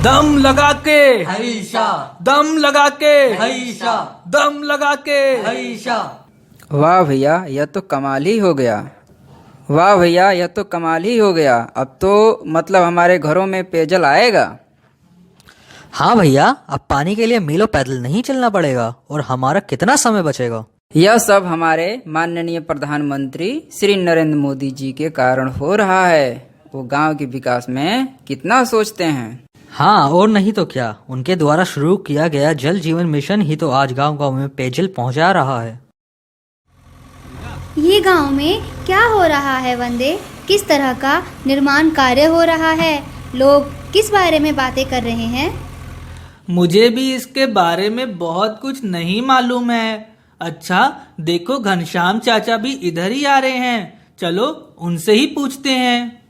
दम लगा के हईशा, दम लगा के हईशा, दम लगा के हईशा। वाह भैया, यह तो कमाल ही हो गया। वाह भैया, यह तो कमाल ही हो गया। अब तो मतलब हमारे घरों में पेयजल आएगा। हाँ भैया, अब पानी के लिए मीलों पैदल नहीं चलना पड़ेगा और हमारा कितना समय बचेगा। यह सब हमारे माननीय प्रधानमंत्री श्री नरेंद्र मोदी जी के कारण हो रहा है। वो गांव के विकास में कितना सोचते हैं। हाँ, और नहीं तो क्या, उनके द्वारा शुरू किया गया जल जीवन मिशन ही तो आज गांव-गांव में पेयजल पहुंचा रहा है। ये गांव में क्या हो रहा है वंदे? किस तरह का निर्माण कार्य हो रहा है? लोग किस बारे में बातें कर रहे हैं? मुझे भी इसके बारे में बहुत कुछ नहीं मालूम है। अच्छा, देखो घनश्याम चाचा भी इधर ही आ रहे हैं। चलो उनसे ही पूछते हैं।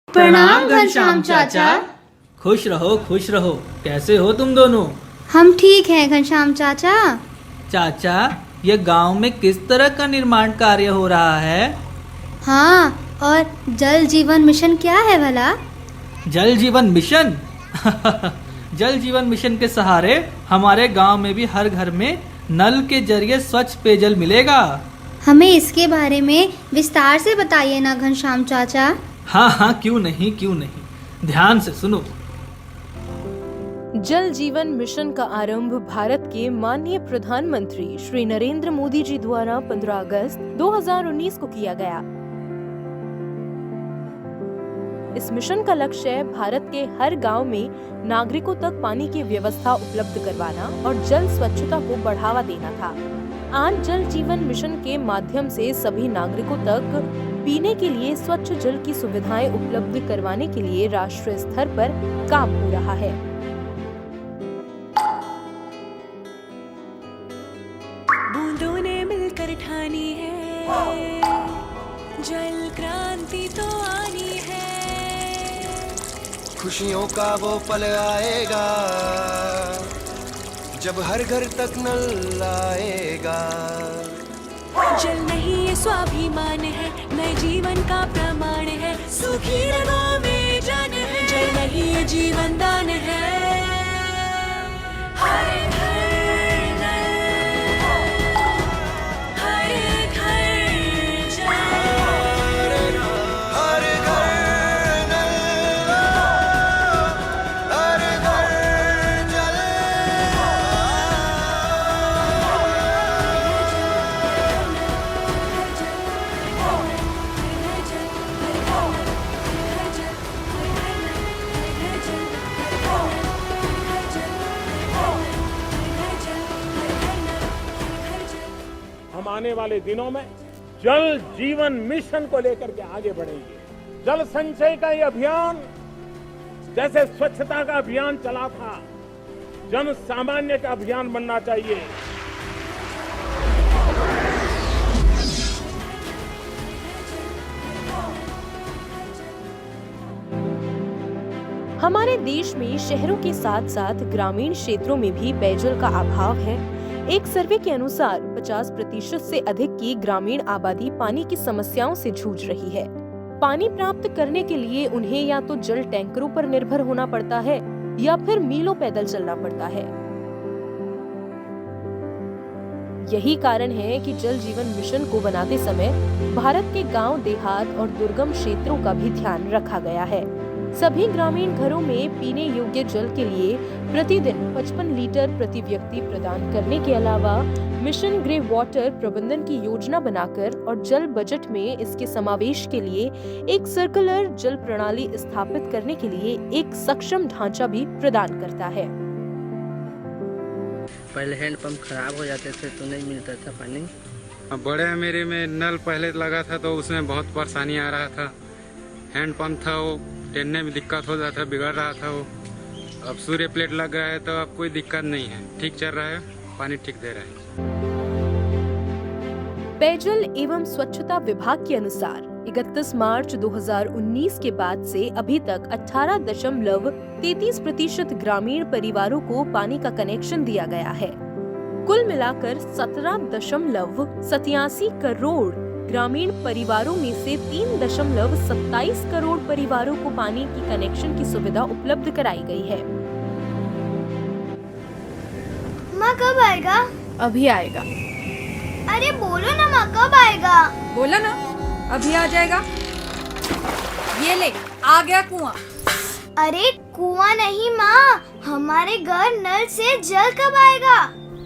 प्रणाम घनश्याम चाचा। खुश रहो, खुश रहो। कैसे हो तुम दोनों? हम ठीक हैं घनश्याम चाचा। चाचा, यह गांव में किस तरह का निर्माण कार्य हो रहा है? हाँ, और जल जीवन मिशन क्या है भला? जल जीवन मिशन जल जीवन मिशन के सहारे हमारे गांव में भी हर घर में नल के जरिए स्वच्छ पेयजल मिलेगा। हमें इसके बारे में विस्तार से बताइए ना घनश्याम चाचा। हाँ हाँ, क्यों नहीं, क्यों नहीं। ध्यान से सुनो। जल जीवन मिशन का आरंभ भारत के माननीय प्रधानमंत्री श्री नरेंद्र मोदी जी द्वारा 15 अगस्त 2019 को किया गया। इस मिशन का लक्ष्य भारत के हर गांव में नागरिकों तक पानी की व्यवस्था उपलब्ध करवाना और जल स्वच्छता को बढ़ावा देना था। आज जल जीवन मिशन के माध्यम से सभी नागरिकों तक पीने के लिए स्वच्छ जल की सुविधाएं उपलब्ध करवाने के लिए राष्ट्रीय स्तर पर काम हो रहा है। बूंदों ने मिलकर ठानी है, जल क्रांति तो आनी है। खुशियों का वो पल आएगा जब हर घर तक नल आएगा। जल नहीं ये स्वाभिमान है, नए जीवन का प्रमाण है। सूखी रगों में जान है, जल नहीं ये जीवन दान है। हर घर नल, हर घर जल, हर घर नल, हर घर जल। हम आने वाले दिनों में जल जीवन मिशन को लेकर के आगे बढ़ेंगे। जल संचय का ये अभियान जैसे स्वच्छता का अभियान चला था, जन सामान्य का अभियान बनना चाहिए। हमारे देश में शहरों के साथ साथ ग्रामीण क्षेत्रों में भी पेयजल का अभाव है। एक सर्वे के अनुसार 50% से अधिक की ग्रामीण आबादी पानी की समस्याओं से जूझ रही है। पानी प्राप्त करने के लिए उन्हें या तो जल टैंकरों पर निर्भर होना पड़ता है या फिर मीलों पैदल चलना पड़ता है। यही कारण है कि जल जीवन मिशन को बनाते समय भारत के गांव, देहात और दुर्गम क्षेत्रों का भी ध्यान रखा गया है। सभी ग्रामीण घरों में पीने योग्य जल के लिए प्रतिदिन 55 लीटर प्रति व्यक्ति प्रदान करने के अलावा मिशन ग्रे वाटर प्रबंधन की योजना बनाकर और जल बजट में इसके समावेश के लिए एक सर्कुलर जल प्रणाली स्थापित करने के लिए एक सक्षम ढांचा भी प्रदान करता है। पहले हैंडपंप खराब हो जाते थे तो नहीं मिलता था पानी। अब बड़े मेरे में नल पहले लगा था तो उसमें बहुत परेशानी आ रहा था। हैंडपंप था वो टेनने में दिक्कत हो जाता, बिगड़ रहा था वो। अब सूर्य प्लेट लग गया है तो अब कोई दिक्कत नहीं है, ठीक चल रहा है, पानी ठीक दे रहा है। पेयजल एवं स्वच्छता विभाग के अनुसार 31 मार्च 2019 के बाद से अभी तक 18.33% ग्रामीण परिवारों को पानी का कनेक्शन दिया गया है। कुल मिलाकर 17.87 करोड़ ग्रामीण परिवारों में से 3.27 करोड़ परिवारों को पानी की कनेक्शन की सुविधा उपलब्ध कराई गई है। माँ कब आएगा? अभी आएगा। अरे बोलो ना माँ, कब आएगा? बोला ना, अभी आ जाएगा। ये ले, आ गया कुआं। अरे कुआं नहीं माँ, हमारे घर नल से जल कब आएगा?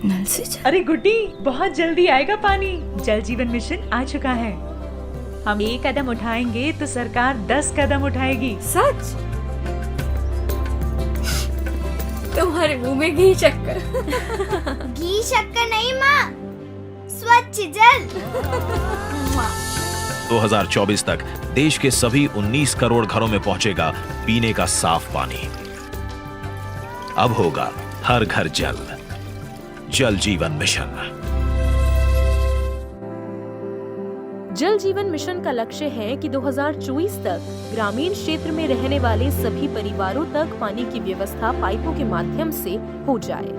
नल से जल? अरे गुड्डी, बहुत जल्दी आएगा पानी। जल जीवन मिशन आ चुका है। हम 1 कदम उठाएंगे तो सरकार 10 कदम उठाएगी। सच? तुम्हारे मुंह में घी शक्कर। घी शक्कर नहीं माँ, स्वच्छ जल। 2024 तक देश के सभी 19 करोड़ घरों में पहुंचेगा पीने का साफ पानी। अब होगा हर घर जल। जल जीवन मिशन। जल जीवन मिशन का लक्ष्य है कि 2024 तक ग्रामीण क्षेत्र में रहने वाले सभी परिवारों तक पानी की व्यवस्था पाइपों के माध्यम से हो जाए।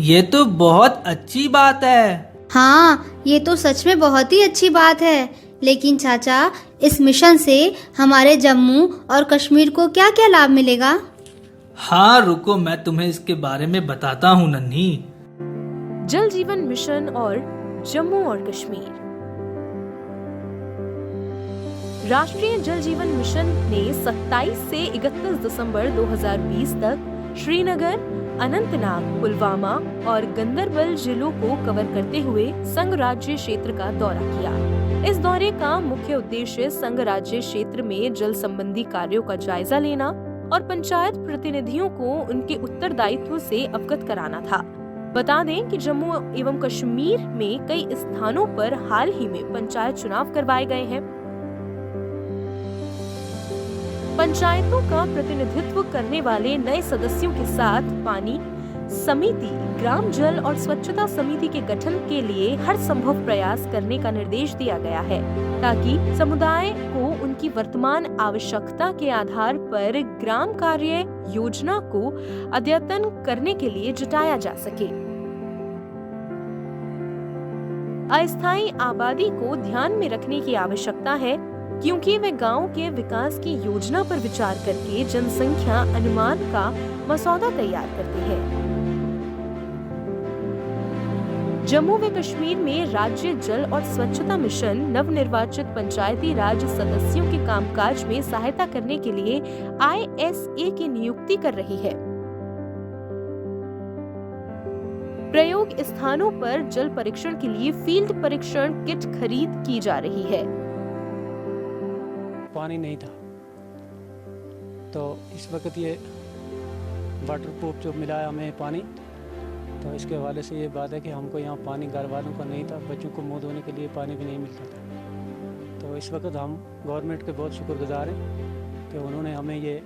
ये तो बहुत अच्छी बात है। हाँ, ये तो सच में बहुत ही अच्छी बात है। लेकिन चाचा, इस मिशन से हमारे जम्मू और कश्मीर को क्या क्या लाभ मिलेगा? हाँ रुको, मैं तुम्हें इसके बारे में बताता हूँ नन्ही। जल जीवन मिशन और जम्मू और कश्मीर। राष्ट्रीय जल जीवन मिशन ने 27 से 31 दिसंबर 2020 तक श्रीनगर, अनंतनाग, पुलवामा और गंदरबल जिलों को कवर करते हुए संघ राज्य क्षेत्र का दौरा किया। इस दौरे का मुख्य उद्देश्य संघ राज्य क्षेत्र में जल संबंधी कार्यों का जायजा लेना और पंचायत प्रतिनिधियों को उनके उत्तरदायित्व से अवगत कराना था। बता दें कि जम्मू एवं कश्मीर में कई स्थानों पर हाल ही में पंचायत चुनाव करवाए गए हैं। पंचायतों का प्रतिनिधित्व करने वाले नए सदस्यों के साथ पानी समिति, ग्राम जल और स्वच्छता समिति के गठन के लिए हर संभव प्रयास करने का निर्देश दिया गया है, ताकि समुदाय को उनकी वर्तमान आवश्यकता के आधार पर ग्राम कार्य योजना को अद्यतन करने के लिए जुटाया जा सके। अस्थायी आबादी को ध्यान में रखने की आवश्यकता है, क्योंकि वे गांव के विकास की योजना पर विचार करके जनसंख्या अनुमान का मसौदा तैयार करती है। जम्मू व कश्मीर में राज्य जल और स्वच्छता मिशन नवनिर्वाचित पंचायती राज सदस्यों के कामकाज में सहायता करने के लिए ISA की नियुक्ति कर रही है। प्रयोग स्थानों पर जल परीक्षण के लिए फील्ड परीक्षण किट खरीद की जा रही है। पानी नहीं था, तो इस वक्त ये वाटर प्रूफ जो मिला है हमें पानी, तो इसके हवाले से ये बात है कि हमको यहाँ पानी घर वालों को नहीं था, बच्चों को मुँह धोने के लिए पानी भी नहीं मिलता था। तो इस वक्त हम गवर्नमेंट के बहुत शुक्रगुजार हैं कि उन्होंने हमें ये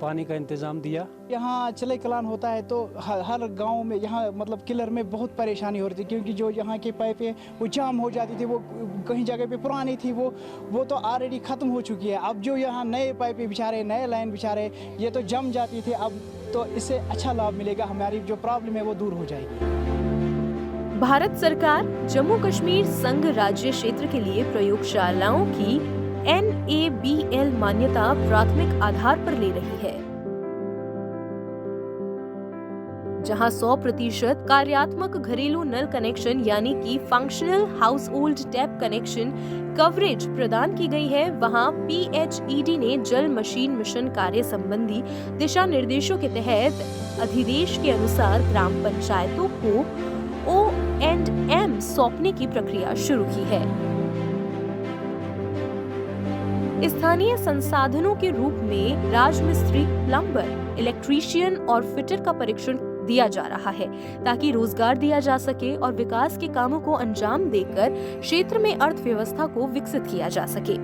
पानी का इंतज़ाम दिया। यहाँ चले कलान होता है तो हर गांव में यहाँ मतलब किलर में बहुत परेशानी हो रही थी, क्योंकि जो यहाँ की पाइपें वो जाम हो जाती थी, वो कहीं जगह पे पुरानी थी, वो तो ऑलरेडी ख़त्म हो चुकी है। अब जो यहाँ नए पाइपें बिछा रहे, नए लाइन बिछा रहे, ये तो जम जाती थी। अब तो इससे अच्छा लाभ मिलेगा, हमारी जो प्रॉब्लम है वो दूर हो जाएगी। भारत सरकार जम्मू कश्मीर संघ राज्य क्षेत्र के लिए प्रयोगशालाओं की NABL मान्यता प्राथमिक आधार पर ले रही है, जहां 100% कार्यात्मक घरेलू नल कनेक्शन यानी कि functional house hold tap connection coverage प्रदान की गई है, वहां PHED ने जल मशीन मिशन कार्य संबंधी दिशा निर्देशों के तहत अधिदेश के अनुसार ग्राम पंचायतों को O&M सौंपने की प्रक्रिया शुरू की है। स्थानीय संसाधनों के रूप में राजमिस्त्री, प्लम्बर, इलेक्ट्रीशियन और फिटर का परीक्षण दिया जा रहा है, ताकि रोजगार दिया जा सके और विकास के कामों को अंजाम देकर क्षेत्र में अर्थव्यवस्था को विकसित किया जा सके।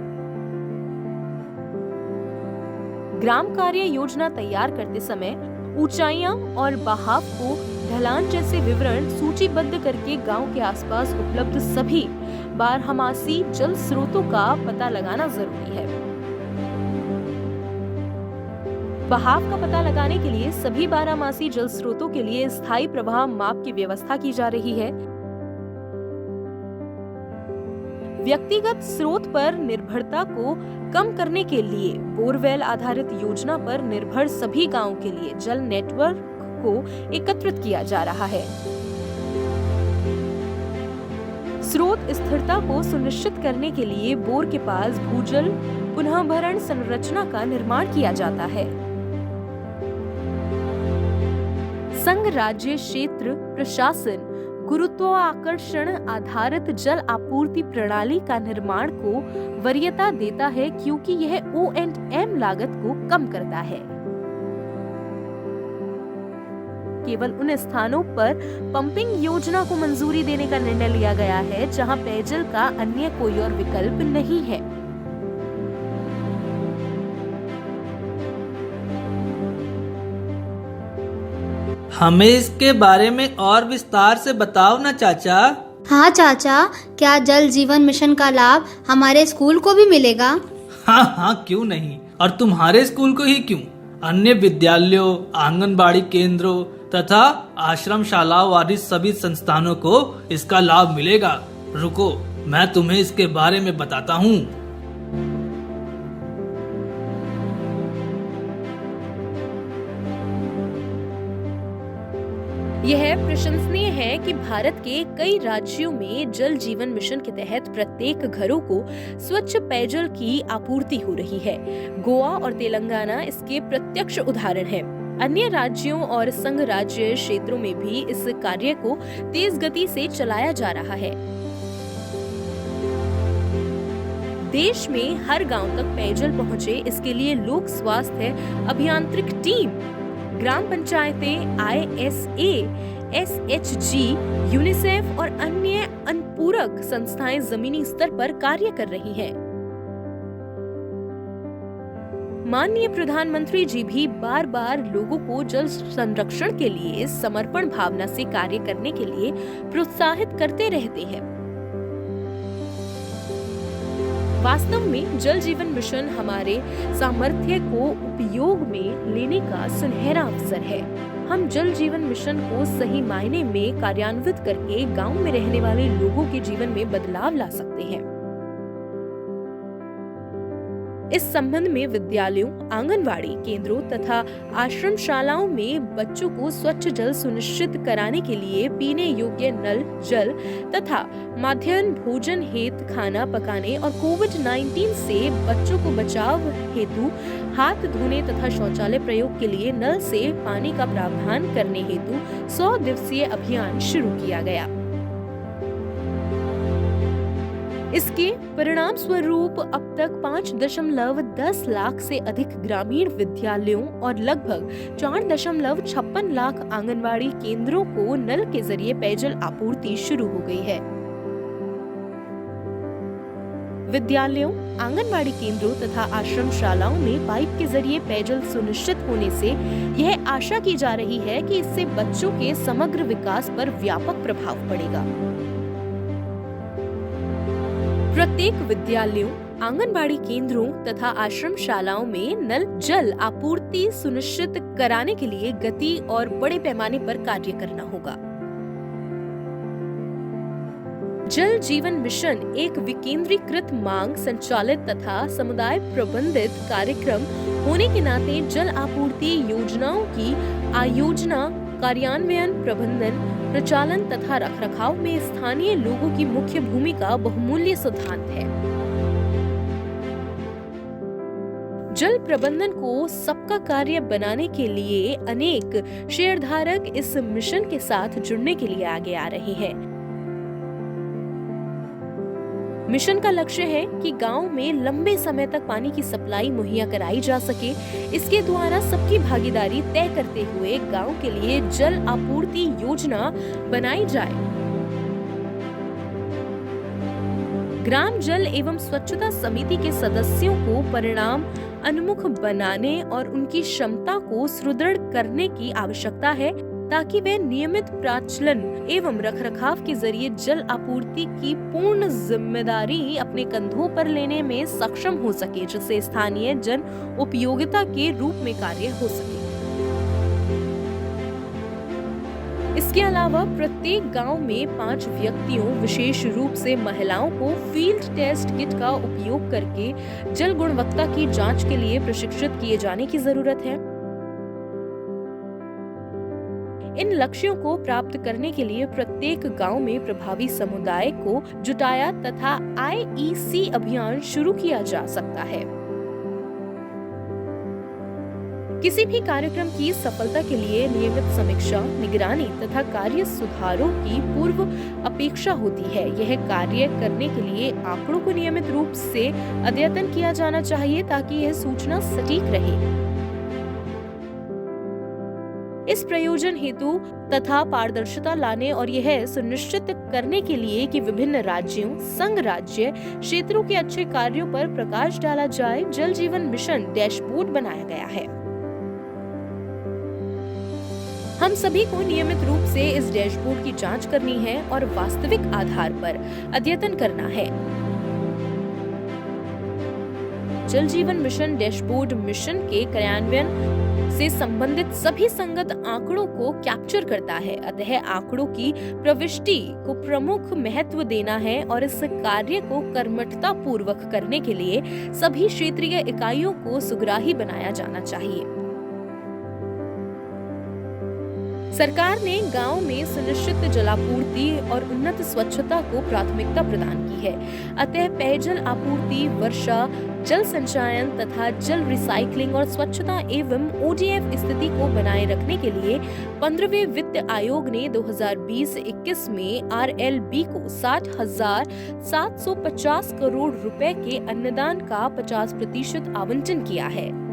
ग्राम कार्य योजना तैयार करते समय ऊंचाइयां और बहाव को ढलान जैसे विवरण सूचीबद्ध करके गांव के आसपास उपलब्ध सभी बारहमासी जल स्रोतों का पता लगाना जरूरी है। बहाव का पता लगाने के लिए सभी बारहमासी जल स्रोतों के लिए स्थायी प्रवाह माप की व्यवस्था की जा रही है। व्यक्तिगत स्रोत पर निर्भरता को कम करने के लिए बोरवेल आधारित योजना पर निर्भर सभी गांवों के लिए जल नेटवर्क को एकत्रित किया जा रहा है। स्रोत स्थिरता को सुनिश्चित करने के लिए बोर के पास भूजल पुनः भरण संरचना का निर्माण किया जाता है। संघ राज्य क्षेत्र प्रशासन गुरुत्वाकर्षण आधारित जल आपूर्ति प्रणाली का निर्माण को वरीयता देता है क्योंकि यह O&M लागत को कम करता है। केवल उन स्थानों पर पंपिंग योजना को मंजूरी देने का निर्णय लिया गया है जहां पेयजल का अन्य कोई और विकल्प नहीं है। हमें इसके बारे में और विस्तार से बताओ ना चाचा। हाँ चाचा, क्या जल जीवन मिशन का लाभ हमारे स्कूल को भी मिलेगा? हाँ हाँ, क्यों नहीं, और तुम्हारे स्कूल को ही क्यों, अन्य विद्यालयों, आंगनबाड़ी केंद्रों तथा आश्रम शालाओं आदि सभी संस्थानों को इसका लाभ मिलेगा। रुको, मैं तुम्हें इसके बारे में बताता हूँ। यह प्रशंसनीय है कि भारत के कई राज्यों में जल जीवन मिशन के तहत प्रत्येक घरों को स्वच्छ पेयजल की आपूर्ति हो रही है। गोवा और तेलंगाना इसके प्रत्यक्ष उदाहरण हैं। अन्य राज्यों और संघ राज्य क्षेत्रों में भी इस कार्य को तेज गति से चलाया जा रहा है। देश में हर गांव तक पेयजल पहुंचे, इसके लिए लोक स्वास्थ्य अभियांत्रिक टीम, ग्राम पंचायतें, ISA, SHG, यूनिसेफ और अन्य अनुपूरक संस्थाएं जमीनी स्तर पर कार्य कर रही हैं। माननीय प्रधानमंत्री जी भी बार बार लोगों को जल संरक्षण के लिए समर्पण भावना से कार्य करने के लिए प्रोत्साहित करते रहते हैं। वास्तव में जल जीवन मिशन हमारे सामर्थ्य को उपयोग में लेने का सुनहरा अवसर है। हम जल जीवन मिशन को सही मायने में कार्यान्वित करके गांव में रहने वाले लोगों के जीवन में बदलाव ला सकते हैं। इस संबंध में विद्यालयों, आंगनवाड़ी केंद्रों तथा आश्रम शालाओं में बच्चों को स्वच्छ जल सुनिश्चित कराने के लिए पीने योग्य नल जल तथा मध्याह्न भोजन हेतु खाना पकाने और कोविड-19 से बच्चों को बचाव हेतु हाथ धोने तथा शौचालय प्रयोग के लिए नल से पानी का प्रावधान करने हेतु 100 दिवसीय अभियान शुरू किया गया। इसके परिणाम स्वरूप अब तक 5.10 लाख से अधिक ग्रामीण विद्यालयों और लगभग 4.56 लाख आंगनवाड़ी केंद्रों को नल के जरिए पेयजल आपूर्ति शुरू हो गई है। विद्यालयों, आंगनवाड़ी केंद्रों तथा आश्रम शालाओं में पाइप के जरिए पेयजल सुनिश्चित होने से यह आशा की जा रही है कि इससे बच्चों के समग्र विकास पर व्यापक प्रभाव पड़ेगा। प्रत्येक विद्यालयों, आंगनबाड़ी केंद्रों तथा आश्रम शालाओं में नल जल आपूर्ति सुनिश्चित कराने के लिए गति और बड़े पैमाने पर कार्य करना होगा। जल जीवन मिशन एक विकेंद्रीकृत मांग संचालित तथा समुदाय प्रबंधित कार्यक्रम होने के नाते जल आपूर्ति योजनाओं की आयोजना, कार्यान्वयन, प्रबंधन, प्रचालन तथा रखरखाव में स्थानीय लोगों की मुख्य भूमिका बहुमूल्य सिद्धांत है। जल प्रबंधन को सबका कार्य बनाने के लिए अनेक शेयरधारक इस मिशन के साथ जुड़ने के लिए आगे आ रहे हैं। मिशन का लक्ष्य है कि गांव में लंबे समय तक पानी की सप्लाई मुहैया कराई जा सके। इसके द्वारा सबकी भागीदारी तय करते हुए गांव के लिए जल आपूर्ति योजना बनाई जाए। ग्राम जल एवं स्वच्छता समिति के सदस्यों को परिणाम उन्मुख बनाने और उनकी क्षमता को सुदृढ़ करने की आवश्यकता है ताकि वे नियमित प्रचालन एवं रखरखाव के जरिए जल आपूर्ति की पूर्ण जिम्मेदारी अपने कंधों पर लेने में सक्षम हो सके, जिससे स्थानीय जन उपयोगिता के रूप में कार्य हो सके। इसके इसके अलावा प्रत्येक गांव में 5 व्यक्तियों, विशेष रूप से महिलाओं को फील्ड टेस्ट किट का उपयोग करके जल गुणवत्ता की जांच के लिए प्रशिक्षित किए जाने की जरूरत है। इन लक्ष्यों को प्राप्त करने के लिए प्रत्येक गांव में प्रभावी समुदाय को जुटाया तथा IEC अभियान शुरू किया जा सकता है। किसी भी कार्यक्रम की सफलता के लिए नियमित समीक्षा, निगरानी तथा कार्य सुधारों की पूर्व अपेक्षा होती है। यह कार्य करने के लिए आंकड़ों को नियमित रूप से अद्यतन किया जाना चाहिए ताकि यह सूचना सटीक रहे। इस प्रयोजन हेतु तथा पारदर्शिता लाने और यह सुनिश्चित करने के लिए कि विभिन्न राज्यों, संघ राज्य क्षेत्रों के अच्छे कार्यों पर प्रकाश डाला जाए, जल जीवन मिशन डैशबोर्ड बनाया गया है। हम सभी को नियमित रूप से इस डैशबोर्ड की जांच करनी है और वास्तविक आधार पर अद्यतन करना है। जल जीवन मिशन डैशबोर्ड मिशन के कार्यान्वयन से संबंधित सभी संगत आंकड़ों को कैप्चर करता है। अतः आंकड़ों की प्रविष्टि को प्रमुख महत्व देना है और इस कार्य को कर्मठता पूर्वक करने के लिए सभी क्षेत्रीय इकाइयों को सुग्राही बनाया जाना चाहिए। सरकार ने गांव में सुनिश्चित जलापूर्ति और उन्नत स्वच्छता को प्राथमिकता प्रदान की है। अतः पेयजल आपूर्ति, वर्षा जल संचयन तथा जल रिसाइकलिंग और स्वच्छता एवं ODF स्थिति को बनाए रखने के लिए 15वें वित्त आयोग ने 2020-21 में RLB को 60,750 करोड़ रुपए के अनुदान का 50% आवंटन किया है।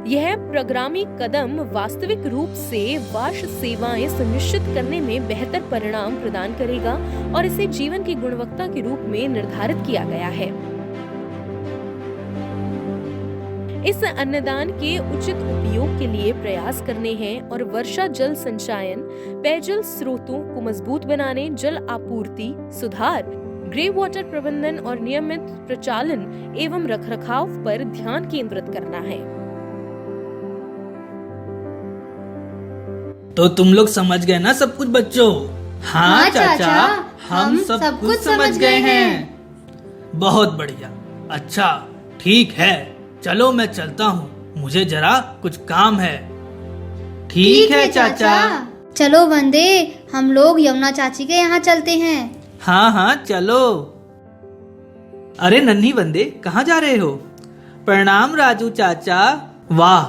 यह प्रोग्रामी कदम वास्तविक रूप से वार्ष सेवाएं सुनिश्चित करने में बेहतर परिणाम प्रदान करेगा और इसे जीवन की गुणवत्ता के रूप में निर्धारित किया गया है। इस अनुदान के उचित उपयोग के लिए प्रयास करने हैं और वर्षा जल संचयन, पेयजल स्रोतों को मजबूत बनाने, जल आपूर्ति सुधार, ग्रे वाटर प्रबंधन और नियमित प्रचालन एवं रखरखाव पर ध्यान केंद्रित करना है। तो तुम लोग समझ गए ना सब कुछ बच्चों? हाँ चाचा, हम सब कुछ समझ गए हैं। बहुत बढ़िया। अच्छा ठीक है, चलो मैं चलता हूँ, मुझे जरा कुछ काम है। ठीक है चाचा। चलो वंदे, हम लोग यमुना चाची के यहाँ चलते हैं। हाँ हाँ चलो। अरे नन्ही वंदे, कहाँ जा रहे हो? प्रणाम राजू चाचा। वाह,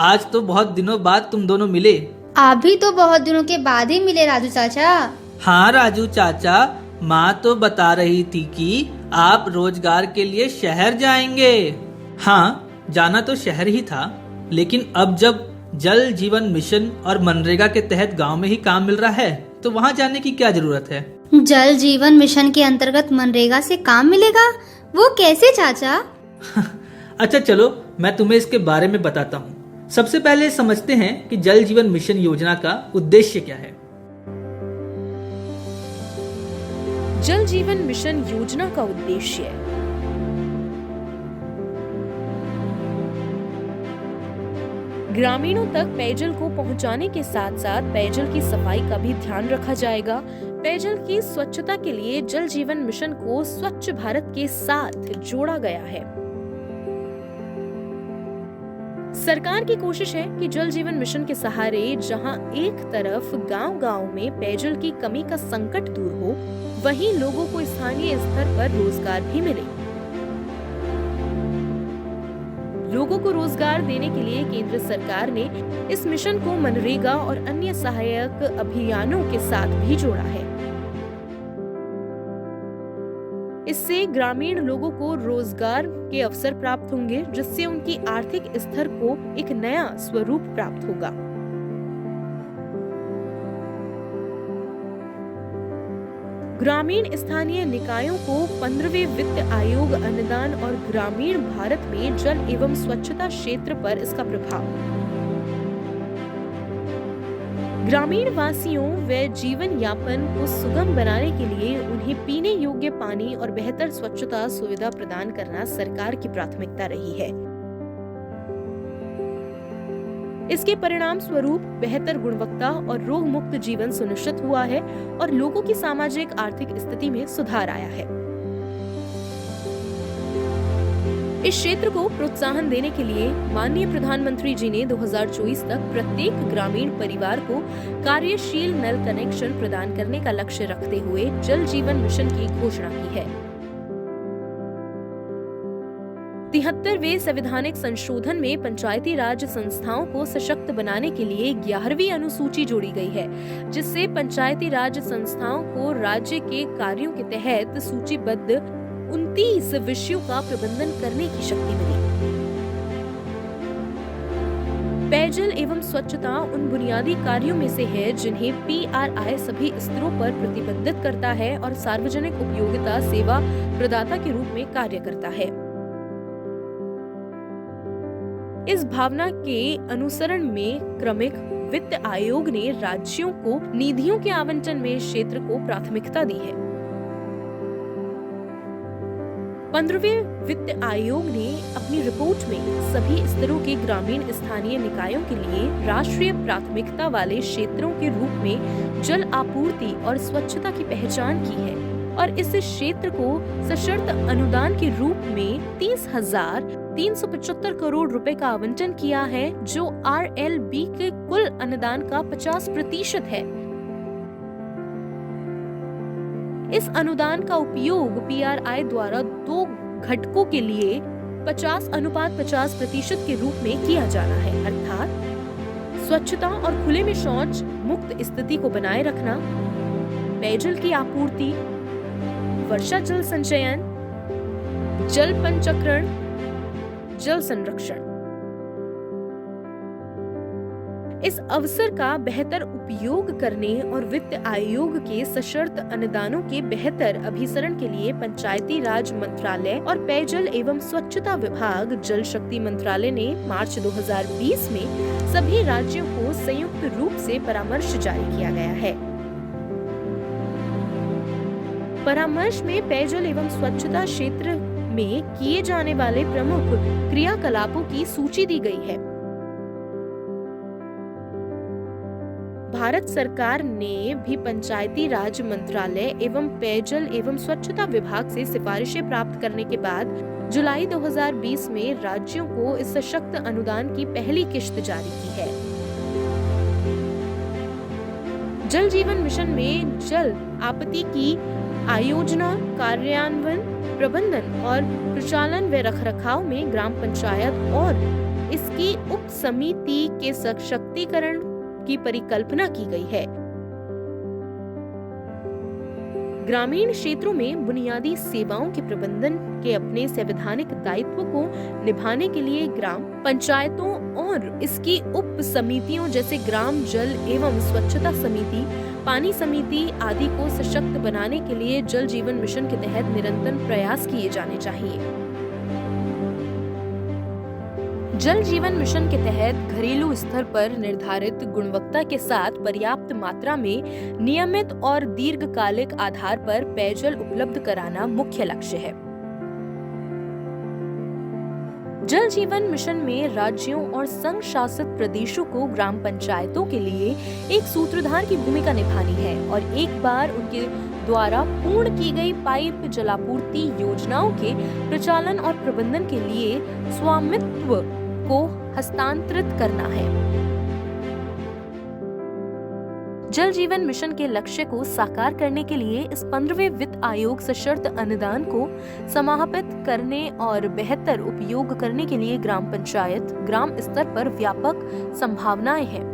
आज तो बहुत दिनों बाद तुम दोनों मिले। आप भी तो बहुत दिनों के बाद ही मिले राजू चाचा। हाँ राजू चाचा, माँ तो बता रही थी कि आप रोजगार के लिए शहर जाएंगे। हाँ, जाना तो शहर ही था, लेकिन अब जब जल जीवन मिशन और मनरेगा के तहत गांव में ही काम मिल रहा है तो वहाँ जाने की क्या जरूरत है? जल जीवन मिशन के अंतर्गत मनरेगा से काम मिलेगा, वो कैसे चाचा? अच्छा चलो, मैं तुम्हें इसके बारे में बताता हूँ। सबसे पहले समझते हैं कि जल जीवन मिशन योजना का उद्देश्य क्या है। जल जीवन मिशन योजना का उद्देश्य ग्रामीणों तक पेयजल को पहुंचाने के साथ साथ पेयजल की सफाई का भी ध्यान रखा जाएगा। पेयजल की स्वच्छता के लिए जल जीवन मिशन को स्वच्छ भारत के साथ जोड़ा गया है। सरकार की कोशिश है कि जल जीवन मिशन के सहारे जहां एक तरफ गांव-गांव में पेयजल की कमी का संकट दूर हो, वहीं लोगों को स्थानीय स्तर पर रोजगार भी मिले। लोगों को रोजगार देने के लिए केंद्र सरकार ने इस मिशन को मनरेगा और अन्य सहायक अभियानों के साथ भी जोड़ा है। इससे ग्रामीण लोगों को रोजगार के अवसर प्राप्त होंगे, जिससे उनकी आर्थिक स्तर को एक नया स्वरूप प्राप्त होगा। ग्रामीण स्थानीय निकायों को 15वें वित्त आयोग अनुदान और ग्रामीण भारत में जल एवं स्वच्छता क्षेत्र पर इसका प्रभाव। ग्रामीण वासियों व जीवन यापन को सुगम बनाने के लिए उन्हें पीने योग्य पानी और बेहतर स्वच्छता सुविधा प्रदान करना सरकार की प्राथमिकता रही है। इसके परिणाम स्वरूप बेहतर गुणवत्ता और रोग मुक्त जीवन सुनिश्चित हुआ है और लोगों की सामाजिक आर्थिक स्थिति में सुधार आया है। इस क्षेत्र को प्रोत्साहन देने के लिए माननीय प्रधानमंत्री जी ने 2024 तक प्रत्येक ग्रामीण परिवार को कार्यशील नल कनेक्शन प्रदान करने का लक्ष्य रखते हुए जल जीवन मिशन की घोषणा की है। 73वें संवैधानिक संशोधन में पंचायती राज संस्थाओं को सशक्त बनाने के लिए 11वीं अनुसूची जोड़ी गई है, जिससे पंचायती राज संस्थाओं को राज्य के कार्यों के तहत सूचीबद्ध 29 विषयों का प्रबंधन करने की शक्ति मिली। पेयजल एवं स्वच्छता उन बुनियादी कार्यों में से है जिन्हें PRI सभी स्तरों पर प्रतिबंधित करता है और सार्वजनिक उपयोगिता सेवा प्रदाता के रूप में कार्य करता है। इस भावना के अनुसरण में क्रमिक वित्त आयोग ने राज्यों को निधियों के आवंटन में क्षेत्र को प्राथमिकता दी है। 15वें वित्त आयोग ने अपनी रिपोर्ट में सभी स्तरों के ग्रामीण स्थानीय निकायों के लिए राष्ट्रीय प्राथमिकता वाले क्षेत्रों के रूप में जल आपूर्ति और स्वच्छता की पहचान की है और इस क्षेत्र को सशर्त अनुदान के रूप में 30,375 करोड़ रुपए का आवंटन किया है, जो RLB के कुल अनुदान का 50% है। इस अनुदान का उपयोग PRI द्वारा 2 घटकों के लिए 50:50% के रूप में किया जाना है, अर्थात स्वच्छता और खुले में शौच मुक्त स्थिति को बनाए रखना, पेयजल की आपूर्ति, वर्षा जल संचयन, जल पंचक्रण, जल संरक्षण। इस अवसर का बेहतर उपयोग करने और वित्त आयोग के सशर्त अनुदानों के बेहतर अभिसरण के लिए पंचायती राज मंत्रालय और पेयजल एवं स्वच्छता विभाग जल शक्ति मंत्रालय ने मार्च 2020 में सभी राज्यों को संयुक्त रूप से परामर्श जारी किया गया है। परामर्श में पेयजल एवं स्वच्छता क्षेत्र में किए जाने वाले प्रमुख क्रियाकलापों की सूची दी गई है। भारत सरकार ने भी पंचायती राज मंत्रालय एवं पेयजल एवं स्वच्छता विभाग से सिफारिशें प्राप्त करने के बाद जुलाई 2020 में राज्यों को इस सशक्त अनुदान की पहली किश्त जारी की है। जल जीवन मिशन में जल आपत्ति की आयोजना, कार्यान्वयन, प्रबंधन और प्रचालन व रखरखाव में ग्राम पंचायत और इसकी उप समिति के सशक्तिकरण की परिकल्पना की गई है। ग्रामीण क्षेत्रों में बुनियादी सेवाओं के प्रबंधन के अपने संवैधानिक दायित्व को निभाने के लिए ग्राम पंचायतों और इसकी उप समितियों जैसे ग्राम जल एवं स्वच्छता समिति, पानी समिति आदि को सशक्त बनाने के लिए जल जीवन मिशन के तहत निरंतर प्रयास किए जाने चाहिए। जल जीवन मिशन के तहत घरेलू स्तर पर निर्धारित गुणवत्ता के साथ पर्याप्त मात्रा में नियमित और दीर्घकालिक आधार पर पेयजल उपलब्ध कराना मुख्य लक्ष्य है। जल जीवन मिशन में राज्यों और संघ शासित प्रदेशों को ग्राम पंचायतों के लिए एक सूत्रधार की भूमिका निभानी है और एक बार उनके द्वारा पूर्ण की गई पाइप जलापूर्ति योजनाओं के प्रचालन और प्रबंधन के लिए स्वामित्व को हस्तांतरित करना है। जल जीवन मिशन के लक्ष्य को साकार करने के लिए इस 15वें वित्त आयोग सशर्त अनुदान को समाहित करने और बेहतर उपयोग करने के लिए ग्राम पंचायत, ग्राम स्तर पर व्यापक संभावनाएं हैं।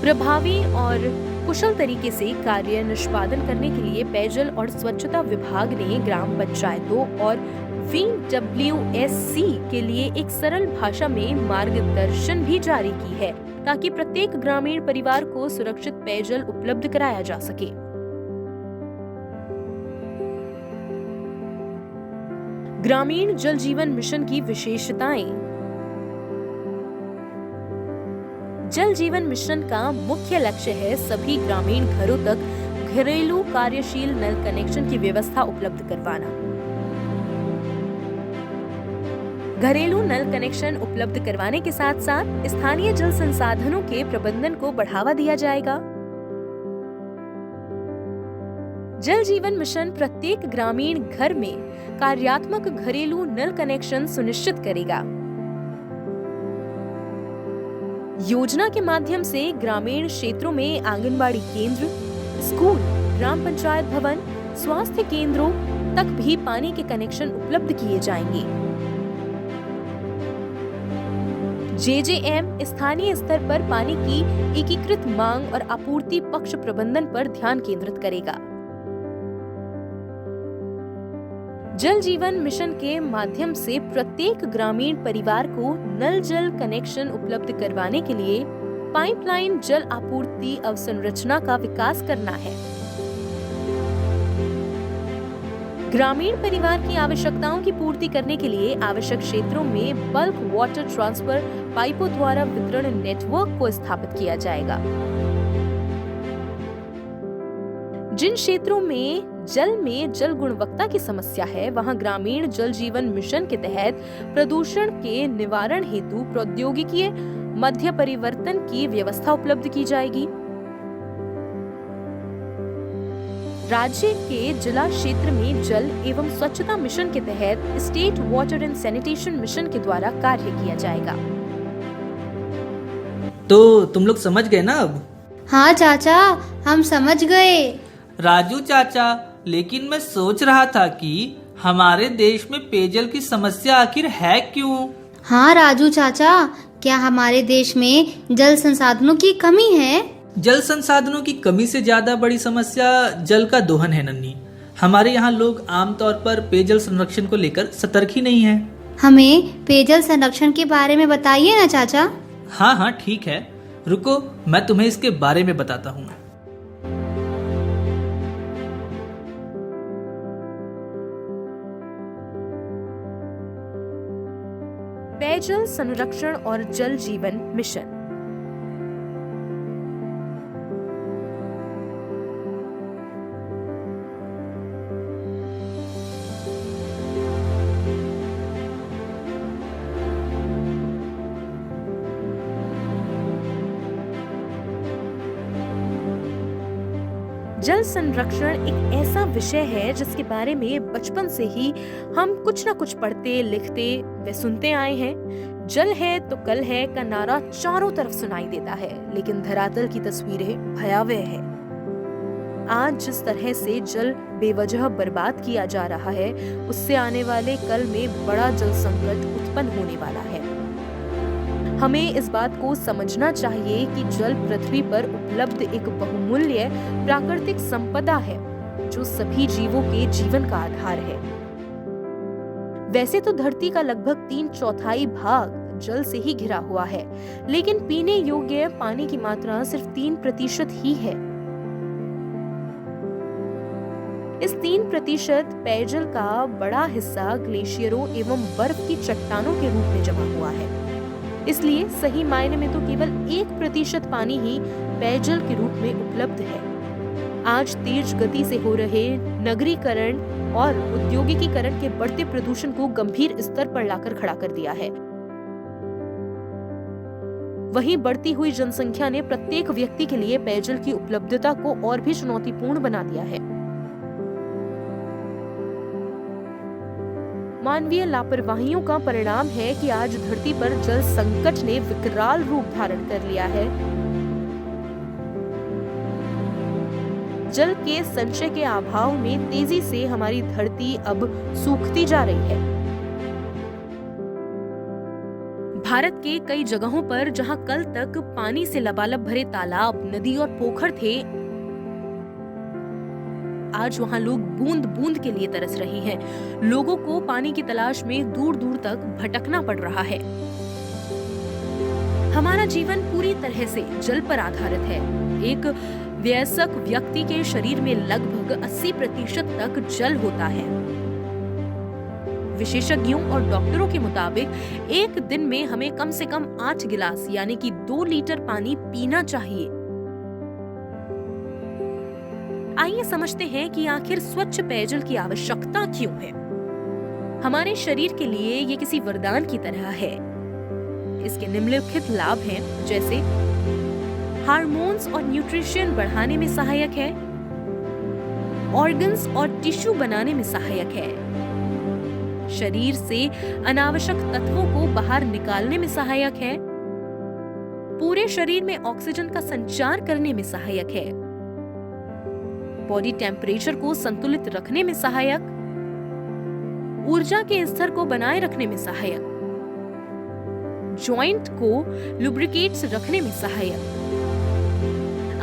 प्रभावी और कुशल तरीके से कार्य निष्पादन करने के लिए पेयजल और स्वच्छता विभाग ने ग्राम पंचायतों और VWSC के लिए एक सरल भाषा में मार्गदर्शन भी जारी की है ताकि प्रत्येक ग्रामीण परिवार को सुरक्षित पेयजल उपलब्ध कराया जा सके। ग्रामीण जल जीवन मिशन की विशेषताएं। जल जीवन मिशन का मुख्य लक्ष्य है सभी ग्रामीण घरों तक घरेलू कार्यशील नल कनेक्शन की व्यवस्था उपलब्ध करवाना। घरेलू नल कनेक्शन उपलब्ध करवाने के साथ साथ स्थानीय जल संसाधनों के प्रबंधन को बढ़ावा दिया जाएगा। जल जीवन मिशन प्रत्येक ग्रामीण घर में कार्यात्मक घरेलू नल कनेक्शन सुनिश्चित करेगा। योजना के माध्यम से ग्रामीण क्षेत्रों में आंगनबाड़ी केंद्र, स्कूल, ग्राम पंचायत भवन, स्वास्थ्य केंद्रों तक भी पानी के कनेक्शन उपलब्ध किए जाएंगे। JJM स्थानीय स्तर पर पानी की एकीकृत मांग और आपूर्ति पक्ष प्रबंधन पर ध्यान केंद्रित करेगा। जल जीवन मिशन के माध्यम से प्रत्येक ग्रामीण परिवार को नल जल कनेक्शन उपलब्ध करवाने के लिए पाइपलाइन जल आपूर्ति अवसंरचना का विकास करना है। ग्रामीण परिवार की आवश्यकताओं की पूर्ति करने के लिए आवश्यक क्षेत्रों में बल्क वाटर ट्रांसफर पाइपों द्वारा वितरण नेटवर्क को स्थापित किया जाएगा। जिन क्षेत्रों में जल गुणवत्ता की समस्या है, वहां ग्रामीण जल जीवन मिशन के तहत प्रदूषण के निवारण हेतु प्रौद्योगिकी मध्य परिवर्तन की व्यवस्था उपलब्ध की जाएगी। राज्य के जिला क्षेत्र में जल एवं स्वच्छता मिशन के तहत state water and sanitation mission के द्वारा कार्य किया जाएगा। तो तुम लोग समझ गए ना अब? हाँ चाचा, हम समझ गए। राजू चाचा, लेकिन मैं सोच रहा था कि हमारे देश में पेयजल की समस्या आखिर है क्यों? हाँ राजू चाचा, क्या हमारे देश में जल संसाधनों की कमी है? जल संसाधनों की कमी से ज्यादा बड़ी समस्या जल का दोहन है नन्ही। हमारे यहाँ लोग आमतौर पर पेयजल संरक्षण को लेकर सतर्क ही नहीं है। हमें पेयजल संरक्षण के बारे में बताइए ना चाचा। हाँ हाँ ठीक है, रुको मैं तुम्हें इसके बारे में बताता हूँ। पेयजल संरक्षण और जल जीवन मिशन। जल संरक्षण एक ऐसा विषय है जिसके बारे में बचपन से ही हम कुछ न कुछ पढ़ते, लिखते व सुनते आए हैं। जल है तो कल है का नारा चारों तरफ सुनाई देता है, लेकिन धरातल की तस्वीरें भयावह है। आज जिस तरह से जल बेवजह बर्बाद किया जा रहा है, उससे आने वाले कल में बड़ा जल संकट उत्पन्न होने वाला है। हमें इस बात को समझना चाहिए कि जल पृथ्वी पर उपलब्ध एक बहुमूल्य प्राकृतिक संपदा है जो सभी जीवों के जीवन का आधार है। वैसे तो धरती का लगभग 3/4 भाग जल से ही घिरा हुआ है, लेकिन पीने योग्य पानी की मात्रा सिर्फ 3% ही है। इस 3% पेयजल का बड़ा हिस्सा ग्लेशियरों एवं बर्फ की चट्टानों के रूप में जमा हुआ है। इसलिए सही मायने में तो केवल 1% पानी ही पेयजल के रूप में उपलब्ध है। आज तेज गति से हो रहे नगरीकरण और औद्योगिकीकरण के बढ़ते प्रदूषण को गंभीर स्तर पर लाकर खड़ा कर दिया है। वहीं बढ़ती हुई जनसंख्या ने प्रत्येक व्यक्ति के लिए पेयजल की उपलब्धता को और भी चुनौतीपूर्ण बना दिया है। मानवीय लापरवाहियों का परिणाम है कि आज धरती पर जल संकट ने विकराल रूप धारण कर लिया है। जल के संचय के अभाव में तेजी से हमारी धरती अब सूखती जा रही है। भारत के कई जगहों पर जहां कल तक पानी से लबालब भरे तालाब, नदी और पोखर थे, आज वहां लोग बूंद बूंद के लिए तरस रहे हैं। लोगों को पानी की तलाश में दूर दूर तक भटकना पड़ रहा है। हमारा जीवन पूरी तरह से जल पर आधारित है। एक वयस्क व्यक्ति के शरीर में लगभग 80% तक जल होता है। विशेषज्ञों और डॉक्टरों के मुताबिक एक दिन में हमें कम से कम 8 गिलास यानी कि 2 लीटर पानी पीना चाहिए। आइए समझते हैं कि आखिर स्वच्छ पेयजल की आवश्यकता क्यों है। हमारे शरीर के लिए ये किसी वरदान की तरह है। इसके निम्नलिखित लाभ हैं, जैसे हार्मोन्स और न्यूट्रिशन बढ़ाने में सहायक है, ऑर्गन्स और टिश्यू बनाने में सहायक है, शरीर से अनावश्यक तत्वों को बाहर निकालने में सहायक है, पूरे शरीर में ऑक्सीजन का संचार करने में सहायक है, बॉडी टेम्परेचर को संतुलित रखने में सहायक, ऊर्जा के स्तर को बनाए रखने में सहायक, जॉइंट को लुब्रिकेट्स रखने में सहायक।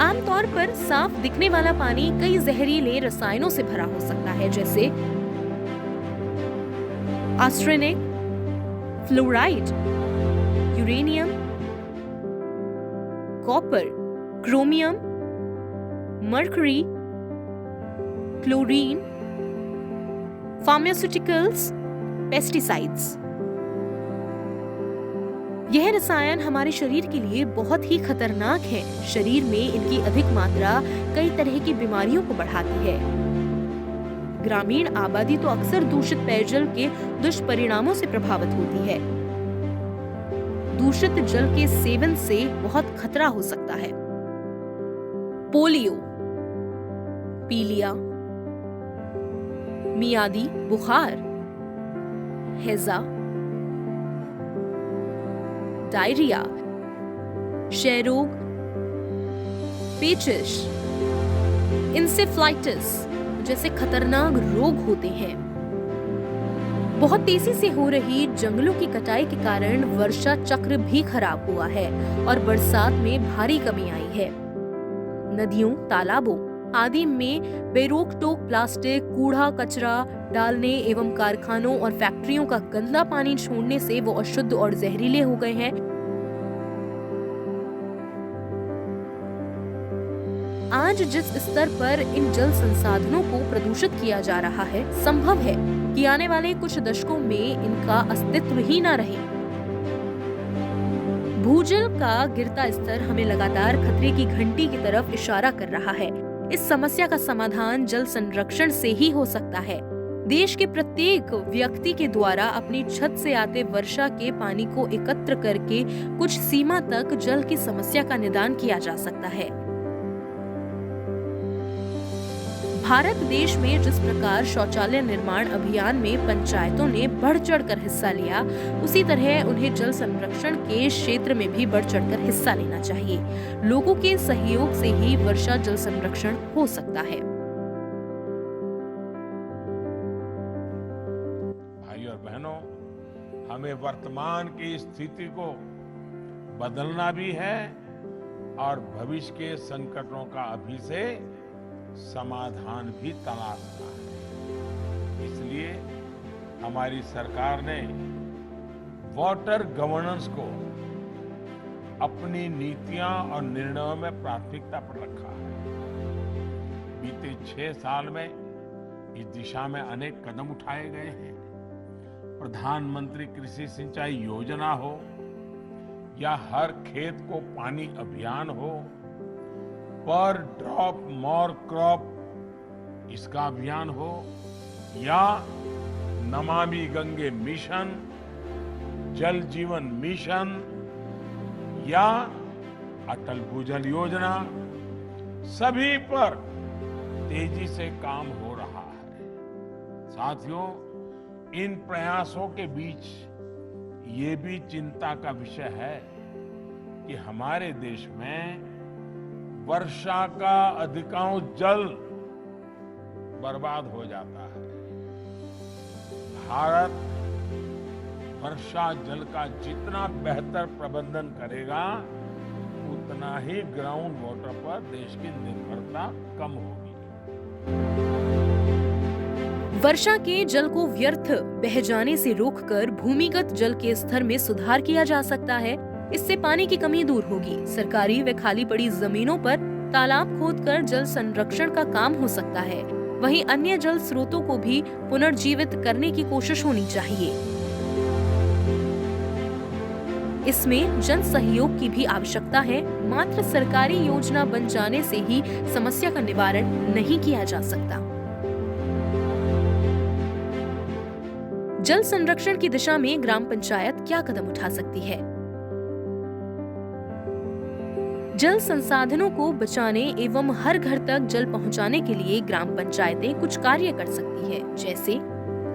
आमतौर पर साफ दिखने वाला पानी कई जहरीले रसायनों से भरा हो सकता है, जैसे arsenic, fluoride, uranium, copper, chromium, mercury, chlorine, pharmaceuticals, pesticides. यह रसायन हमारे शरीर के लिए बहुत ही खतरनाक है। शरीर में इनकी अधिक मात्रा कई तरह की बीमारियों को बढ़ाती है। ग्रामीण आबादी तो अक्सर दूषित पेयजल के दुष्परिणामों से प्रभावित होती है। दूषित जल के सेवन से बहुत खतरा हो सकता है। पोलियो, पीलिया, मियादी बुखार, हैजा, डायरिया, क्षय रोग, पेचिश, इंसेफ्लाइटिस जैसे खतरनाक रोग होते हैं। बहुत तेजी से हो रही जंगलों की कटाई के कारण वर्षा चक्र भी खराब हुआ है और बरसात में भारी कमी आई है। नदियों, तालाबों आदि में बेरोक टोक प्लास्टिक, कूड़ा कचरा डालने एवं कारखानों और फैक्ट्रियों का गंदा पानी छोड़ने से वो अशुद्ध और जहरीले हो गए हैं। आज जिस स्तर पर इन जल संसाधनों को प्रदूषित किया जा रहा है, संभव है कि आने वाले कुछ दशकों में इनका अस्तित्व ही ना रहे। भूजल का गिरता स्तर हमें लगातार खतरे की घंटी की तरफ इशारा कर रहा है। इस समस्या का समाधान जल संरक्षण से ही हो सकता है। देश के प्रत्येक व्यक्ति के द्वारा अपनी छत से आते वर्षा के पानी को एकत्र करके कुछ सीमा तक जल की समस्या का निदान किया जा सकता है। भारत देश में जिस प्रकार शौचालय निर्माण अभियान में पंचायतों ने बढ़ चढ़कर हिस्सा लिया, उसी तरह उन्हें जल संरक्षण के क्षेत्र में भी बढ़ चढ़कर हिस्सा लेना चाहिए। लोगों के सहयोग से ही वर्षा जल संरक्षण हो सकता है। भाई और बहनों, हमें वर्तमान की स्थिति को बदलना भी है और भविष्य के संकटों का अभी से समाधान भी तलाशना है। इसलिए हमारी सरकार ने वाटर गवर्नेंस को अपनी नीतियां और निर्णयों में प्राथमिकता पर रखा है। बीते 6 साल में इस दिशा में अनेक कदम उठाए गए हैं। प्रधानमंत्री कृषि सिंचाई योजना हो या हर खेत को पानी अभियान हो, पर ड्रॉप मोर क्रॉप इसका अभियान हो, या नमामि गंगे मिशन, जल जीवन मिशन या अटल भूजल योजना, सभी पर तेजी से काम हो रहा है। साथियों, इन प्रयासों के बीच ये भी चिंता का विषय है कि हमारे देश में वर्षा का अधिकांश जल बर्बाद हो जाता है। भारत वर्षा जल का जितना बेहतर प्रबंधन करेगा, उतना ही ग्राउंड वाटर पर देश की निर्भरता कम होगी। वर्षा के जल को व्यर्थ बह जाने से रोककर भूमिगत जल के स्तर में सुधार किया जा सकता है। इससे पानी की कमी दूर होगी। सरकारी व खाली पड़ी जमीनों पर तालाब खोदकर जल संरक्षण का काम हो सकता है। वहीं अन्य जल स्रोतों को भी पुनर्जीवित करने की कोशिश होनी चाहिए। इसमें जन सहयोग की भी आवश्यकता है। मात्र सरकारी योजना बन जाने से ही समस्या का निवारण नहीं किया जा सकता। जल संरक्षण की दिशा में ग्राम पंचायत क्या कदम उठा सकती है? जल संसाधनों को बचाने एवं हर घर तक जल पहुंचाने के लिए ग्राम पंचायतें कुछ कार्य कर सकती है, जैसे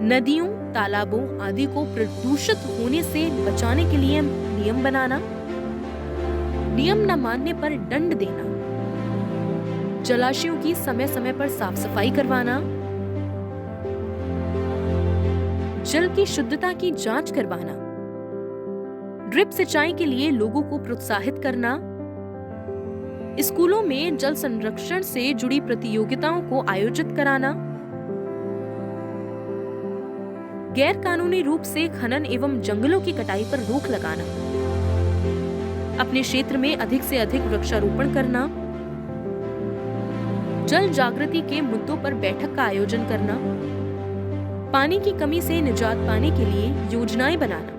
नदियों, तालाबों आदि को प्रदूषित होने से बचाने के लिए नियम बनाना, नियम न मानने पर दंड देना, जलाशयों की समय समय पर साफ सफाई करवाना, जल की शुद्धता की जांच करवाना, ड्रिप सिंचाई के लिए लोगों को प्रोत्साहित करना, स्कूलों में जल संरक्षण से जुड़ी प्रतियोगिताओं को आयोजित कराना, गैर कानूनी रूप से खनन एवं जंगलों की कटाई पर रोक लगाना, अपने क्षेत्र में अधिक से अधिक वृक्षारोपण करना, जल जागृति के मुद्दों पर बैठक का आयोजन करना, पानी की कमी से निजात पाने के लिए योजनाएं बनाना।